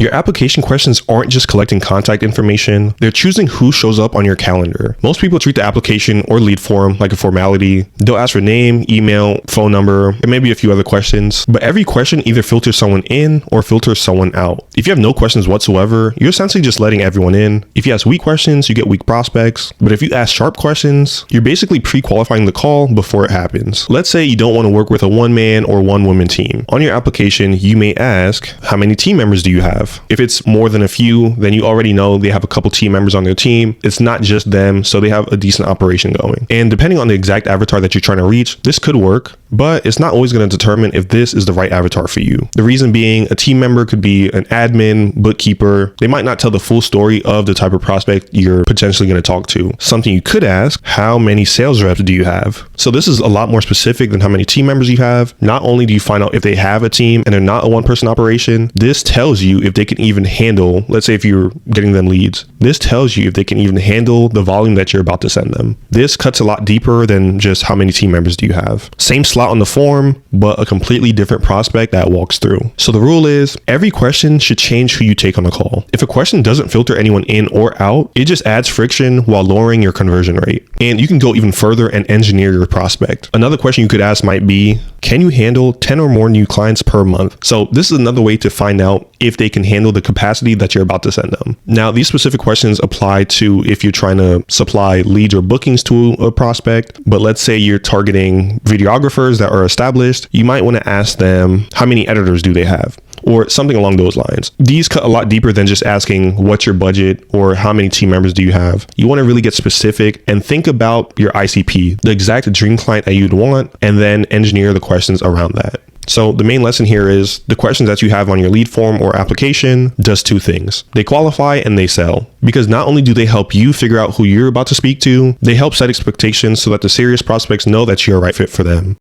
Your application questions aren't just collecting contact information, they're choosing who shows up on your calendar. Most people treat the application or lead form like a formality. They'll ask for name, email, phone number, and maybe a few other questions, but every question either filters someone in or filters someone out. If you have no questions whatsoever, you're essentially just letting everyone in. If you ask weak questions, you get weak prospects, but if you ask sharp questions, you're basically pre-qualifying the call before it happens. Let's say you don't want to work with a one-man or one-woman team. On your application, you may ask, how many team members do you have? If it's more than a few, then you already know they have a couple team members on their team. It's not just them, so they have a decent operation going. And depending on the exact avatar that you're trying to reach, this could work, but it's not always going to determine if this is the right avatar for you. The reason being, a team member could be an admin, bookkeeper. They might not tell the full story of the type of prospect you're potentially going to talk to. Something you could ask, how many sales reps do you have? So this is a lot more specific than how many team members you have. Not only do you find out if they have a team and they're not a one-person operation, this tells you if they can even handle, let's say if you're getting them leads, this tells you if they can even handle the volume that you're about to send them. This cuts a lot deeper than just how many team members do you have. Same slot on the form, but a completely different prospect that walks through. So the rule is every question should change who you take on the call. If a question doesn't filter anyone in or out, it just adds friction while lowering your conversion rate. And you can go even further and engineer your prospect. Another question you could ask might be, can you handle 10 or more new clients per month? So this is another way to find out if they can handle the capacity that you're about to send them. Now, these specific questions apply to if you're trying to supply leads or bookings to a prospect, but let's say you're targeting videographers that are established, you might want to ask them, how many editors do they have? Or something along those lines. These cut a lot deeper than just asking what's your budget or how many team members do you have. You want to really get specific and think about your ICP, the exact dream client that you'd want, and then engineer the questions around that. So the main lesson here is the questions that you have on your lead form or application does two things. They qualify and they sell, because not only do they help you figure out who you're about to speak to, they help set expectations so that the serious prospects know that you're a right fit for them.